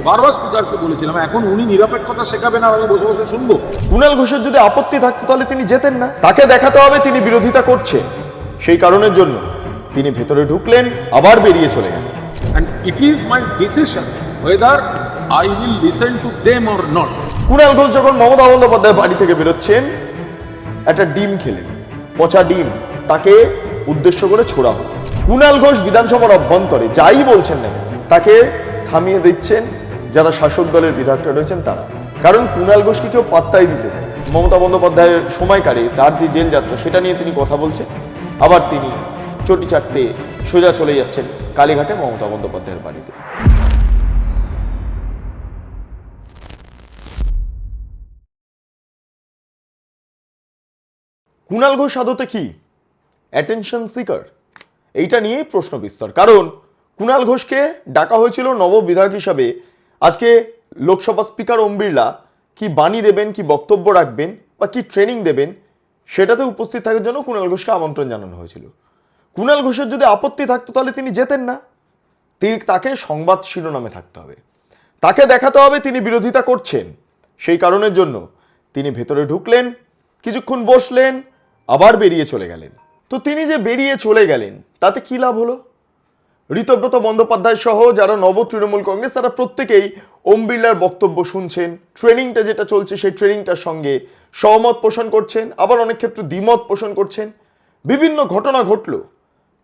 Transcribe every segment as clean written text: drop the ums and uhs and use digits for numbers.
বারবার স্পিকারকে বলেছিলাম, এখন উনি নিরপেক্ষতা শেখাবেন আর আমি বসে বসে শুনবো। কুণাল ঘোষের যদি আপত্তি থাকতো তাহলে তিনি যেতেন না। তাকে দেখাতে হবে তিনি বিরোধিতা করছেন, সেই কারণের জন্য তিনি ভেতরে ঢুকলেন, আবার বেরিয়ে চলে গেলেন। And it is my decision whether I will listen to them or not. Kunal Ghosh যখন মমতা বন্দ্যোপাধ্যায় বাড়ি থেকে বেরোচ্ছেন, একটা ডিম খেলেন, পচা ডিম তাকে উদ্দেশ্য করে ছোড়া হলো। কুণাল ঘোষ বিধানসভার অভ্যন্তরে যাই বলছেন না কেন, তাকে থামিয়ে দিচ্ছেন যারা শাসক দলের বিধায়করা রয়েছেন তারা। কারণ কুণাল ঘোষকে কেউ পাত্তাই দিতে চাইছে। মমতা বন্দ্যোপাধ্যায়ের সময়কালে তার যে জেল যাত্রা সেটা নিয়ে তিনি কথা বলছেন, আবার তিনি চটি চাটতে সোজা চলে যাচ্ছেন কালীঘাটে মমতা বন্দ্যোপাধ্যায়ের বাড়িতে। কুণাল ঘোষ আদতে কি অ্যাটেনশন সিকার? এইটা নিয়েই প্রশ্ন বিস্তর। কারণ কুণাল ঘোষকে ডাকা হয়েছিল নব বিধায়ক হিসাবে। আজকে লোকসভা স্পিকার ওম বিড়লা কি বাণী দেবেন, কি বক্তব্য রাখবেন বা কি ট্রেনিং দেবেন, সেটাতে উপস্থিত থাকার জন্য কুণাল ঘোষকে আমন্ত্রণ জানানো হয়েছিল। কুণাল ঘোষের যদি আপত্তি থাকতো তাহলে তিনি যেতেন না। তাকে সংবাদ শিরোনামে থাকতে হবে, তাকে দেখাতে হবে তিনি বিরোধিতা করছেন, সেই কারণের জন্য তিনি ভেতরে ঢুকলেন, কিছুক্ষণ বসলেন, আবার বেরিয়ে চলে গেলেন। তো তিনি যে বেরিয়ে চলে গেলেন তাতে কি লাভ হলো? ঋতব্রত বন্দ্যোপাধ্যায় সহ যারা নব তৃণমূল কংগ্রেস তারা প্রত্যেকেই ওম বিড়লার বক্তব্য শুনছেন, ট্রেনিংটা যেটা চলছে সেই ট্রেনিংটার সঙ্গে সহমত পোষণ করছেন, আবার অনেক ক্ষেত্রে দ্বিমত পোষণ করছেন। বিভিন্ন ঘটনা ঘটলো,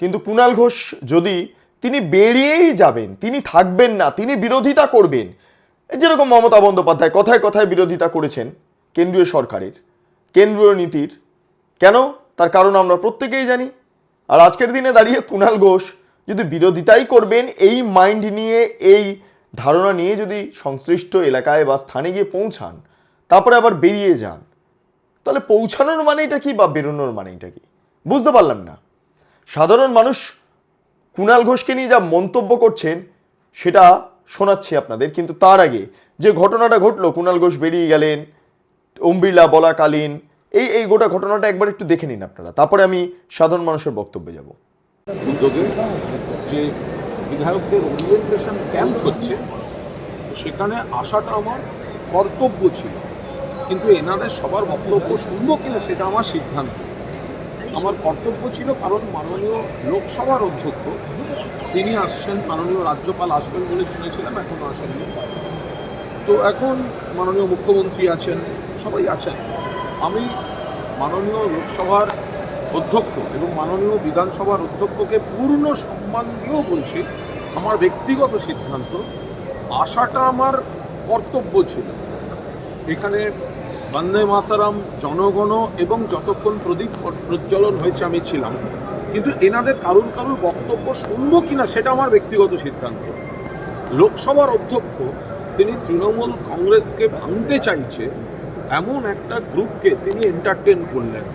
কিন্তু কুণাল ঘোষ যদি তিনি বেরিয়েই যাবেন, তিনি থাকবেন না, তিনি বিরোধিতা করবেন, যেরকম মমতা বন্দ্যোপাধ্যায় কথায় কথায় বিরোধিতা করেছেন কেন্দ্রীয় সরকারের, কেন্দ্রীয় নীতির। কেন? তার কারণ আমরা প্রত্যেকেই জানি। আর আজকের দিনে দাঁড়িয়ে কুণাল ঘোষ যদি বিরোধিতাই করবেন এই মাইন্ড নিয়ে, এই ধারণা নিয়ে যদি সংশ্লিষ্ট এলাকায় বা স্থানে গিয়ে পৌঁছান, তারপরে আবার বেরিয়ে যান, তাহলে পৌঁছানোর মানেটা কি বা বেরোনোর মানেটা কি বুঝতে পারলাম না। সাধারণ মানুষ কুণাল ঘোষকে নিয়ে যা মন্তব্য করছেন সেটা শোনাচ্ছি আপনাদের, কিন্তু তার আগে যে ঘটনাটা ঘটলো, কুণাল ঘোষ বেরিয়ে গেলেন ওম বিড়লা বলাকালীন, এই গোটা ঘটনাটা একবার একটু দেখে নিন আপনারা, তারপরে আমি সাধারণ মানুষের বক্তব্যে যাব। উদ্যোগে যে বিধায়কদের ওরিয়েন্টেশন ক্যাম্প হচ্ছে, সেখানে আসাটা আমার কর্তব্য ছিল, কিন্তু এনাদের সবার বক্তব্য শুনবো কিনা সেটা আমার সিদ্ধান্ত। আমার কর্তব্য ছিল, কারণ মাননীয় লোকসভার অধ্যক্ষ তিনি আসছেন, মাননীয় রাজ্যপাল আসবেন বলে শুনেছিলাম, এখনও আসেননি। তো এখন মাননীয় মুখ্যমন্ত্রী আছেন, সবাই আছেন। আমি মাননীয় লোকসভার অধ্যক্ষ এবং মাননীয় বিধানসভার অধ্যক্ষকে পূর্ণ সম্মান দিয়েও বলছি, আমার ব্যক্তিগত সিদ্ধান্ত, আসাটা আমার কর্তব্য ছিল। এখানে বন্দে মাতরম, জনগণ এবং যতক্ষণ প্রদীপ প্রজ্বলন হয়েছে আমি ছিলাম, কিন্তু এনাদের কারুর বক্তব্য শুনবো কিনা সেটা আমার ব্যক্তিগত সিদ্ধান্ত। লোকসভার অধ্যক্ষ তিনি তৃণমূল কংগ্রেসকে ভাঙতে চাইছে এমন একটা গ্রুপকে তিনি এন্টারটেন করলেন।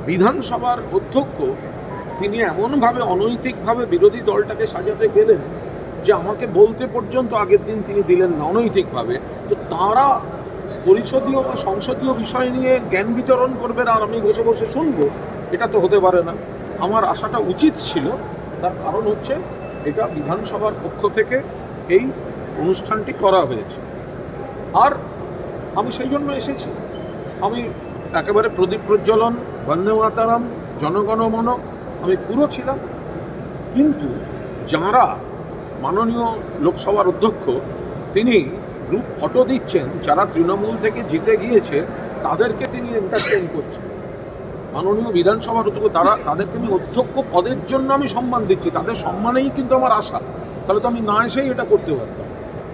বিধানসভার অধ্যক্ষ তিনি এমনভাবে অনৈতিকভাবে বিরোধী দলটাকে সাজাতে গেলেন যে আমাকে বলতে পর্যন্ত আগের দিন তিনি দিলেন না, অনৈতিকভাবে। তো তারা পরিষদীয় বা সংসদীয় বিষয় নিয়ে জ্ঞান বিতরণ করবেন আর আমি বসে বসে শুনবো, এটা তো হতে পারে না। আমার আসাটা উচিত ছিল, তার কারণ হচ্ছে এটা বিধানসভার পক্ষ থেকে এই অনুষ্ঠানটি করা হয়েছে, আর আমি সেই জন্য এসেছি। আমি একেবারে প্রদীপ প্রজ্বলন, বন্দে মাতরম, জনগণমন আমি পুরো ছিলাম, কিন্তু যারা মাননীয় লোকসভার অধ্যক্ষ তিনি গ্রুপ ফটো দিচ্ছেন, যারা তৃণমূল থেকে জিতে গিয়েছে তাদেরকে তিনি এন্টারটেন করছেন। মাননীয় বিধানসভার অধ্যক্ষ তাদেরকে আমি অধ্যক্ষ পদের জন্য আমি সম্মান দিচ্ছি, তাদের সম্মানেই কিন্তু আমার আশা। তাহলে তো আমি না এসেই এটা করতে পারতাম।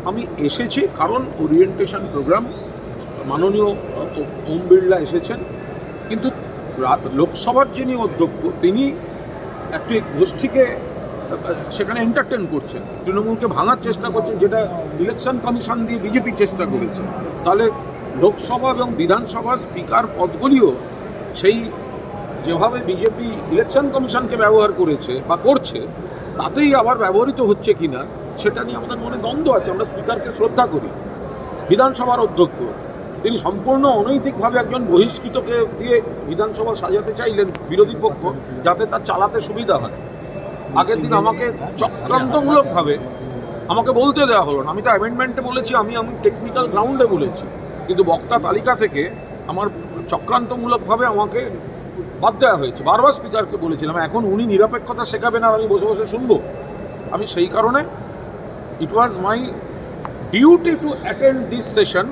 আমি এসেছি কারণ ওরিয়েন্টেশন প্রোগ্রাম, মাননীয় ওম বিড়লা এসেছেন, কিন্তু লোকসভার যিনি অধ্যক্ষ তিনি একটি গোষ্ঠীকে সেখানে এন্টারটেন করছেন, তৃণমূলকে ভাঙার চেষ্টা করছেন, যেটা ইলেকশন কমিশন দিয়ে বিজেপি চেষ্টা করেছে। তাহলে লোকসভা এবং বিধানসভার স্পিকার পদগুলিও সেই যেভাবে বিজেপি ইলেকশন কমিশনকে ব্যবহার করেছে বা করছে, তাতেই আবার ব্যবহৃত হচ্ছে কিনা সেটা নিয়ে আমাদের মনে দ্বন্দ্ব আছে। আমরা স্পিকারকে শ্রদ্ধা করি। বিধানসভার অধ্যক্ষ তিনি সম্পূর্ণ অনৈতিকভাবে একজন বহিষ্কৃতকে দিয়ে বিধানসভা সাজাতে চাইলেন বিরোধী পক্ষ, যাতে তার চালাতে সুবিধা হয়। আগের দিন আমাকে চক্রান্তমূলকভাবে আমাকে বলতে দেওয়া হলো না। আমি তো অ্যামেন্ডমেন্টে বলেছি, আমি টেকনিক্যাল গ্রাউন্ডে বলেছি, কিন্তু বক্তা তালিকা থেকে আমার চক্রান্তমূলকভাবে আমাকে বাদ দেওয়া হয়েছে। বারবার স্পিকারকে বলেছিলাম, এখন উনি নিরপেক্ষতা শেখাবেন আর আমি বসে বসে শুনবো। আমি সেই কারণে it was my duty to attend this session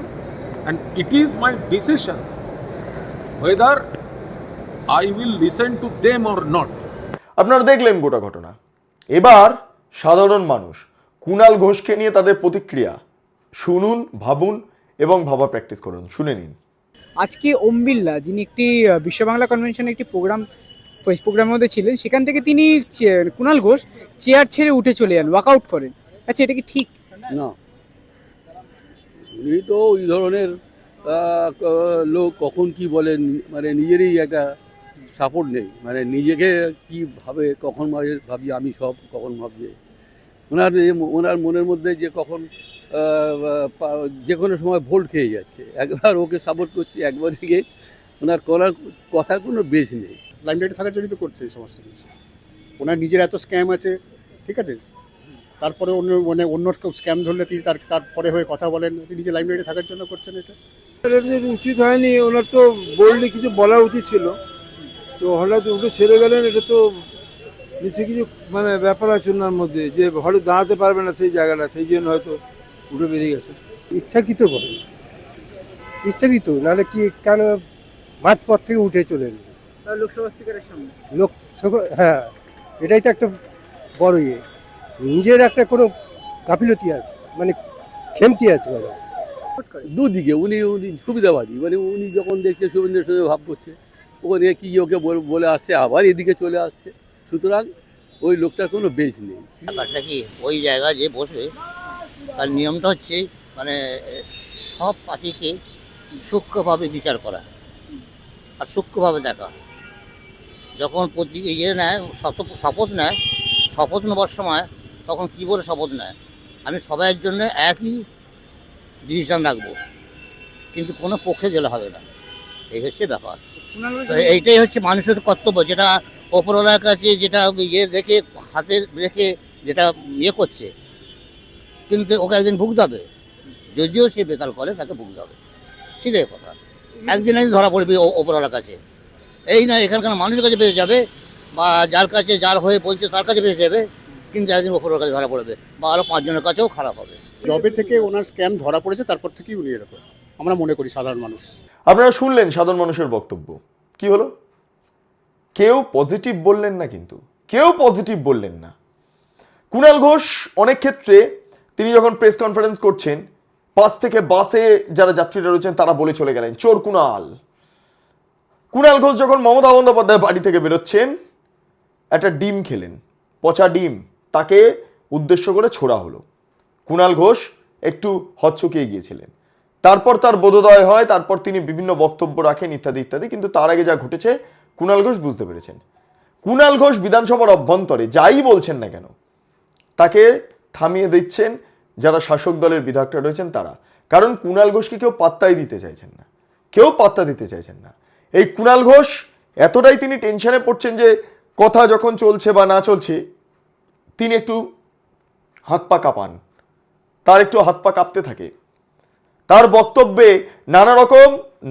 and it is my decision whether I will listen to them or not. আপনারা দেখলেন গোটা ঘটনা। এবার সাধারণ মানুষ কুণাল ঘোষকে নিয়ে তাদের প্রতিক্রিয়া শুনুন, ভাবুন এবং ভাবা প্র্যাকটিস করুন। শুনে নিন। আজকে ওম বিড়লা, যিনি একটি বিশ্ব বাংলা কনভেনশনে একটি প্রোগ্রামের মধ্যে ছিলেন, সেখান থেকে তিনি কুণাল ঘোষ চেয়ার ছেড়ে উঠে চলে যান, ওয়াকআউট করেন। আচ্ছা, এটা কি ঠিক? না, উনি তো ওই ধরনের লোক, কখন কি বলেন, মানে নিজেরই একটা সাপোর্ট নেই, মানে নিজেকে কি ভাবে, কখন ভাবি আমি সব, কখন ভাবছে ওনার মনের মধ্যে যে কখন যে কোনো সময় ভোল্ট খেয়ে যাচ্ছে। একবার ওকে সাপোর্ট করছে, একবার থেকে ওনার করার কথার কোনো বেশ নেই। লাইমলাইটে থাকার জন্যই তো করছে এই সমস্ত কিছু। ওনার নিজের এত স্ক্যাম আছে, ঠিক আছে, তারপরে অন্য কেউ স্ক্যাম ধরলে তিনি তার পরে হয়ে কথা বলেন। তিনি নিজে লাইমলাইটে থাকার জন্য করছেন এটা। উচিত হয়নি, ওনার তো বললে কিছু বলা উচিত ছিল, তো হঠাৎ উঠে ছেড়ে গেলেন। এটা তো নিশ্চয়ই কিছু মানে ব্যাপার আছে ওনার মধ্যে, যে হঠাৎ দাঁড়াতে পারবে না সেই জায়গাটা, সেই জন্য হয়তো উঠে বেরিয়ে গেছে। ইচ্ছাকৃত করেন, ইচ্ছাকৃত, নাহলে কি কেন মাঝপথ থেকে উঠে চলে এলেন লোকসভা স্পিকারের সামনে? হ্যাঁ, এটাই তো একটা বড় ইয়ে। নিজের একটা কোনো গাফিলতি আছে, মানে খেমতি আছে। মানে দুদিকে উনি সুবিধাবাদী, মানে উনি যখন দেখছে শুভেন্দ্রের সঙ্গে ভাব করছে, ওখানে কি ওকে বলে আসছে, আবার এদিকে চলে আসছে। সুতরাং ওই লোকটার কোনো বেশ নেই। ব্যাপারটা কি, ওই জায়গায় যে বসবে তার নিয়মটা হচ্ছে মানে সব পার্টিকে সূক্ষ্মভাবে বিচার করা আর সূক্ষ্মভাবে দেখা। যখন নেয়, শপথ নেয়, শপথ নেবার সময় তখন কী বলে শপথ নেয়, আমি সবাইয়ের জন্য একই ডিসিশন রাখবো, কিন্তু কোনো পক্ষে গেলে হবে না। এই হচ্ছে ব্যাপার। তো এইটাই হচ্ছে মানুষের কর্তব্য, যেটা ওপরওয়ালার কাছে যেটা রেখে হাতে রেখে যেটা করছে, কিন্তু ওকে একদিন ভুগতে হবে। যদিও সে বেকার করে, তাকে ভুগতে হবে, সেটাই কথা। একদিন ধরা পড়বে ওপরওয়ালার কাছে। এই নয় এখানকার মানুষের কাছে বেঁচে যাবে, বা যার কাছে যার হয়ে বলছে তার কাছে বেঁচে যাবে, কিন্তু একদিন ওপরওয়ালার কাছে ধরা পড়বে, বা আরও 5 জনের কাছেও খারাপ হবে। জবে থেকে ওনার স্ক্যাম ধরা পড়েছে, তারপর থেকেই উনি এরকম, আমরা মনে করি সাধারণ মানুষ। আপনারা শুনলেন সাধারণ মানুষের বক্তব্য। কি হলো? কেউ পজিটিভ বললেন না, কিন্তু কেউ পজিটিভ বললেন না। কুণাল ঘোষ অনেক ক্ষেত্রে তিনি যখন প্রেস কনফারেন্স করছেন, পাশ থেকে বাসে যারা যাত্রীরা রয়েছেন তারা বলে চলে গেলেন, চোর কুণাল। কুণাল ঘোষ যখন মমতা বন্দ্যোপাধ্যায় বাড়ি থেকে বেরোচ্ছেন, একটা ডিম খেলেন, পচা ডিম, তাকে উদ্দেশ্য করে ছোড়া হলো। কুণাল ঘোষ একটু হকচকিয়ে গিয়েছিলেন। তারপর তার বোধোদয় হয়, তারপর তিনি বিভিন্ন বক্তব্য রাখেন ইত্যাদি ইত্যাদি। কিন্তু তার আগে যা ঘটেছে কুণাল ঘোষ বুঝতে পেরেছেন। কুণাল ঘোষ বিধানসভার অভ্যন্তরে যাই বলছেন না কেন, তাকে থামিয়ে দিচ্ছেন যারা শাসক দলের বিধায়করা রয়েছেন তারা। কারণ কুণাল ঘোষকে কেউ পাত্তাই দিতে চাইছেন না, কেউ পাত্তা দিতে চাইছেন না। এই কুণাল ঘোষ এতটাই তিনি টেনশনে পড়ছেন যে কথা যখন চলছে বা না চলছে তিনি একটু হাত পা কাঁপান, তার একটু হাত পা কাঁপতে থাকে। তার বক্তব্যে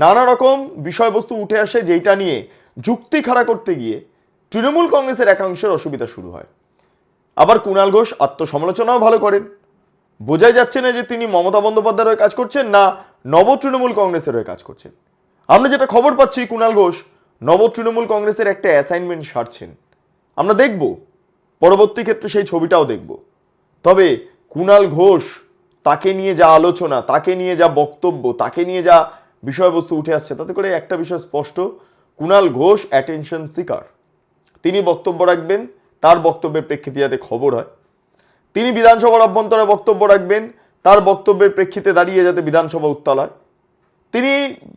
নানা রকম বিষয়বস্তু উঠে আসে, যেটা নিয়ে যুক্তি খাড়া করতে গিয়ে তৃণমূল কংগ্রেসের একাংশের অসুবিধা শুরু হয়। আবার কুণাল ঘোষ আত্মসমালোচনাও ভালো করেন। বোঝাই যাচ্ছে না যে তিনি মমতা বন্দ্যোপাধ্যায়ের হয়ে কাজ করছেন না নব তৃণমূল কংগ্রেসের হয়ে কাজ করছেন। আমরা যেটা খবর পাচ্ছি, কুণাল ঘোষ নব তৃণমূল কংগ্রেসের একটা অ্যাসাইনমেন্ট সারছেন। আমরা দেখব পরবর্তী ক্ষেত্রে সেই ছবিটাও দেখব। তবে কুণাল ঘোষ, তাকে নিয়ে যা আলোচনা, তাকে নিয়ে যা বক্তব্য, তাকে নিয়ে যা বিষয়বস্তু উঠে আসছে, তাতে করে একটা বিষয় স্পষ্ট, কুণাল ঘোষ অ্যাটেনশন সিকার। তিনি বক্তব্য রাখবেন, তার বক্তব্যের প্রেক্ষিতে যাতে খবর হয়। তিনি বিধানসভার অভ্যন্তরে বক্তব্য রাখবেন, তার বক্তব্যের প্রেক্ষিতে দাঁড়িয়ে যাতে বিধানসভা উত্তাল হয়। তিনি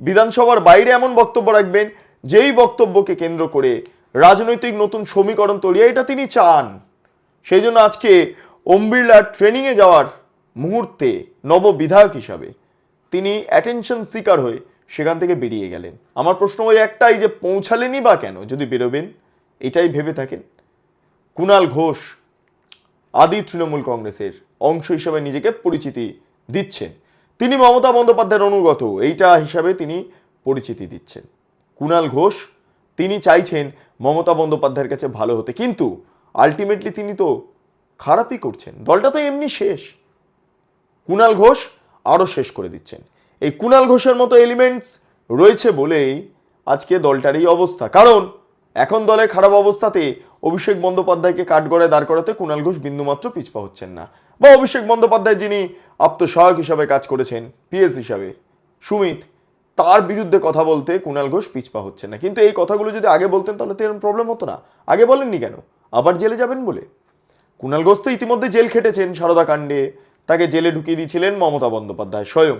বিধানসভার বাইরে এমন বক্তব্য রাখবেন যেই বক্তব্যকে কেন্দ্র করে রাজনৈতিক নতুন সমীকরণ তৈরি হয়, এটা তিনি চান। সেই জন্য আজকে ওম বিড়লার ট্রেনিংয়ে যাওয়ার মুহূর্তে নব বিধায়ক হিসাবে তিনি অ্যাটেনশন সিকার হয়ে সেখান থেকে বেরিয়ে গেলেন। আমার প্রশ্ন ওই একটাই, যে পৌঁছালেনই বা কেন যদি বেরোবেন, এটাই ভেবে থাকেন। কুণাল ঘোষ আদি তৃণমূল কংগ্রেসের অংশ হিসেবে নিজেকে পরিচিতি দিচ্ছেন। তিনি মমতা বন্দ্যোপাধ্যায়ের অনুগত, এইটা হিসাবে তিনি পরিচিতি দিচ্ছেন। কুণাল ঘোষ তিনি চাইছেন মমতা বন্দ্যোপাধ্যায়ের কাছে ভালো হতে, কিন্তু আলটিমেটলি তিনি তো খারাপই করছেন। দলটা তো এমনি শেষ, কুণাল ঘোষ আরও শেষ করে দিচ্ছেন। এই কুণাল ঘোষের মতো এলিমেন্টস রয়েছে বলেই আজকে দলটার এই অবস্থা। কারণ এখন দলের খারাপ অবস্থাতে অভিষেক বন্দ্যোপাধ্যায়কে কাঠগড়ায় দাঁড় করাতে কুণাল ঘোষ বিন্দুমাত্র পিছপা হচ্ছেন না, বা অভিষেক বন্দ্যোপাধ্যায় যিনি আত্মসহায়ক হিসাবে কাজ করেছেন, পিএস হিসাবে সুমিত, তার বিরুদ্ধে কথা বলতে কুণাল ঘোষ পিছপা হচ্ছেন না। কিন্তু এই কথাগুলো যদি আগে বলতেন তাহলে তো এরকম প্রবলেম হতো না। আগে বলেননি কেন? আবার জেলে যাবেন বলে। কুণাল ঘোষ তো ইতিমধ্যে জেল খেটেছেন সারদা কাণ্ডে, তাকে জেলে ঢুকিয়ে দিয়েছিলেন মমতা বন্দ্যোপাধ্যায় স্বয়ং।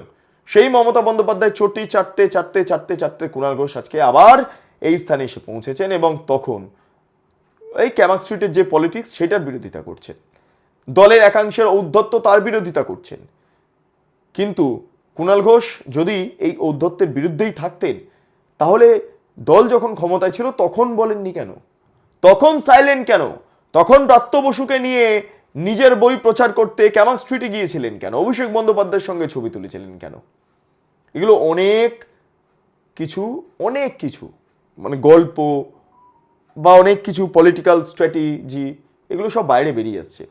সেই মমতা বন্দ্যোপাধ্যায় চটি চাটতে চাটতে চাটতে চাটতে কুণাল ঘোষ আজকে আবার এই স্থানে এসে পৌঁছেছেন, এবং তখন এই ক্যামাক স্ট্রিটের যে পলিটিক্স সেটার বিরোধিতা করছেন, দলের একাংশের ঔদ্ধত্য তার বিরোধিতা করছেন। কিন্তু কুণাল ঘোষ যদি এই ঔদ্ধত্যের বিরুদ্ধেই থাকতেন তাহলে দল যখন ক্ষমতায় ছিল তখন বলেননি কেন? তখন সাইলেন্ট কেন? তখন ব্রাত্য বসুকে নিয়ে নিজের বই প্রচার করতে ক্যামাক স্ট্রিটে গিয়েছিলেন কেন? অভিষেক বন্দ্যোপাধ্যায়ের সঙ্গে ছবি তুলেছিলেন কেন? এগুলো অনেক কিছু মানে গল্প বা অনেক কিছু পলিটিক্যাল স্ট্র্যাটেজি, এগুলো সব বাইরে বেরিয়ে আসছে।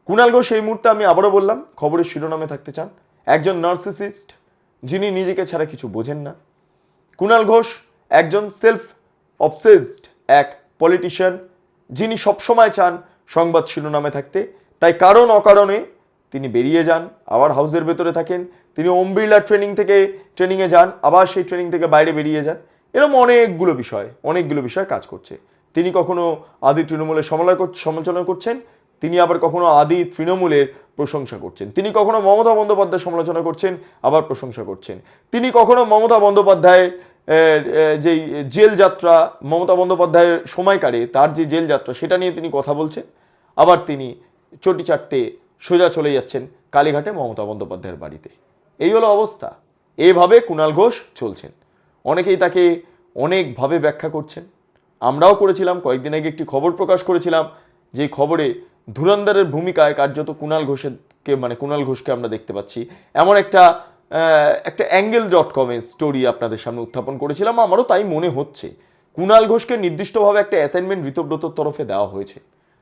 কুণাল ঘোষ এই মুহূর্তে, আমি আবারও বললাম, খবরের শিরোনামে থাকতে চান, একজন নার্সিসিস্ট যিনি নিজেকে ছাড়া কিছু বোঝেন না। কুণাল ঘোষ একজন সেলফ অবসেসড এক পলিটিশিয়ান, যিনি সবসময় চান সংবাদ শিরোনামে থাকতে। তাই কারণ অকারণে তিনি বেরিয়ে যান, আবার হাউসের ভেতরে থাকেন। তিনি ওম বিড়লা ট্রেনিংয়ে যান, আবার সেই ট্রেনিং থেকে বাইরে বেরিয়ে যান। এরকম অনেকগুলো বিষয় কাজ করছে। তিনি কখনো আদি তৃণমূলের সমালোচনা করছেন, তিনি আবার কখনো আদি তৃণমূলের প্রশংসা করছেন। তিনি কখনো মমতা বন্দ্যোপাধ্যায়ের সমালোচনা করছেন, আবার প্রশংসা করছেন। তিনি কখনো মমতা বন্দ্যোপাধ্যায়ের যেই জেল যাত্রা, মমতা বন্দ্যোপাধ্যায়ের সময়কালে তার যে জেল যাত্রা সেটা নিয়ে তিনি কথা বলছেন, আবার তিনি চটি চাটতে সোজা চলে যাচ্ছেন কালীঘাটে মমতা বন্দ্যোপাধ্যায়ের বাড়িতে। এই হলো অবস্থা। এইভাবে কুণাল ঘোষ চলছেন। অনেকেই তাকে অনেকভাবে ব্যাখ্যা করছেন, আমরাও করেছিলাম। কয়েকদিন আগে একটি খবর প্রকাশ করেছিলাম, যে খবরে ধুরন্ধরের ভূমিকায় কার্যত কুণাল ঘোষকে আমরা দেখতে পাচ্ছি, এমন একটা angle.com-এ স্টোরি আপনাদের সামনে উত্থাপন করেছিলাম। আমারও তাই মনে হচ্ছে কুণাল ঘোষকে নির্দিষ্টভাবে একটা অ্যাসাইনমেন্ট ঋতব্রতর তরফে দেওয়া হয়েছে।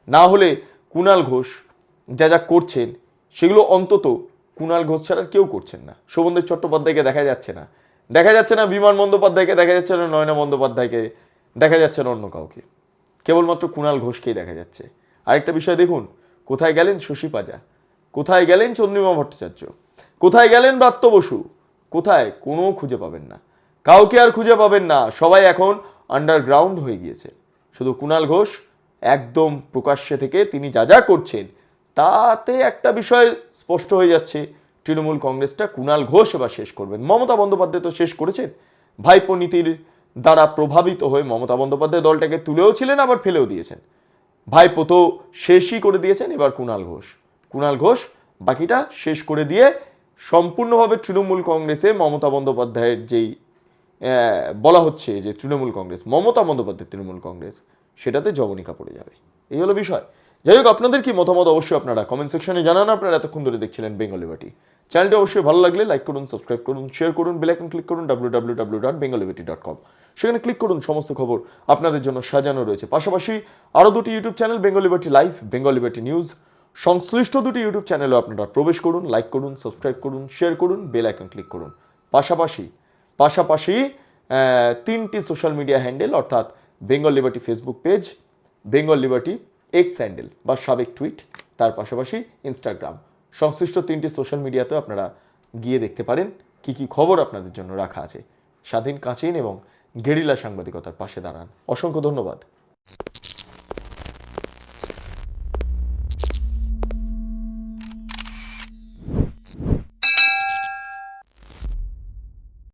না হলে কুণাল ঘোষ যা করছেন সেগুলো অন্তত কুণাল ঘোষ ছাড়া কেউ করছেন না। শোভনদেব চট্টোপাধ্যায়কে দেখা যাচ্ছে না, বিমান বন্দ্যোপাধ্যায়কে দেখা যাচ্ছে না, নয়না বন্দ্যোপাধ্যায়কে দেখা যাচ্ছে না, অন্য কাউকে, কেবলমাত্র কুণাল ঘোষকেই দেখা যাচ্ছে। আরেকটা বিষয় দেখুন, কোথায় গেলেন শশী পাজা, কোথায় গেলেন চন্দ্রিমা ভট্টাচার্য, কোথায় গেলেন ব্রাত্য বসু, কোথায়? কোনো খুঁজে পাবেন না, কাউকে আর খুঁজে পাবেন না। সবাই এখন আন্ডারগ্রাউন্ড হয়ে গিয়েছে। শুধু কুণাল ঘোষ একদম প্রকাশ্যে থেকে তিনি যা করছেন তাতে একটা বিষয় স্পষ্ট হয়ে যাচ্ছে, তৃণমূল কংগ্রেসটা কুণাল ঘোষ এবার শেষ করবেন। মমতা বন্দ্যোপাধ্যায় তো শেষ করেছেন, ভাইপো নীতির দ্বারা প্রভাবিত হয়ে মমতা বন্দ্যোপাধ্যায় দলটাকে তুলেও ছিলেন, আবার ফেলেও দিয়েছেন। ভাইপো তো শেষই করে দিয়েছেন, এবার কুণাল ঘোষ বাকিটা শেষ করে দিয়ে সম্পূর্ণভাবে তৃণমূল কংগ্রেসে মমতা বন্দ্যোপাধ্যায়ের যেই বলা হচ্ছে যে তৃণমূল কংগ্রেস, মমতা বন্দ্যোপাধ্যায়ের তৃণমূল কংগ্রেস, সেটাতে জবনিকা পড়ে যাবে। এই হলো বিষয়। যাই হোক, আপনাদের কি মতামত অবশ্যই আপনারা কমেন্ট সেকশনে জানান। আপনারা এতক্ষণ ধরে দেখছিলেন বেঙ্গল লিবার্টি। চ্যানেলটি অবশ্যই ভালো লাগলে লাইক করুন, সাবস্ক্রাইব করুন, শেয়ার করুন, বেল আইকন ক্লিক করুন www.bengalliberty.com। সেখানে ক্লিক করুন, সমস্ত খবর আপনাদের জন্য সাজানো রয়েছে। পাশাপাশি আরও দুটি YouTube channel, Bengal liberty live, Bengal liberty news, সংশ্লিষ্ট দুটি ইউটিউব চ্যানেলও আপনারা প্রবেশ করুন, লাইক করুন, সাবস্ক্রাইব করুন, শেয়ার করুন, বেল আইকন ক্লিক করুন। পাশাপাশি 3টি সোশ্যাল মিডিয়া হ্যান্ডেল, অর্থাৎ Bengal liberty Facebook page, Bengal liberty x handle বা সাবেক টুইট, তার পাশাপাশি ইনস্টাগ্রাম, সংশ্লিষ্ট 3টি সোশ্যাল মিডিয়াতেও আপনারা গিয়ে দেখতে পারেন কি খবর আপনাদের জন্য রাখা আছে। স্বাধীন, কাঁচিন এবং গেরিলা সাংবাদিকতার পাশে দাঁড়ান। অসংখ্য ধন্যবাদ।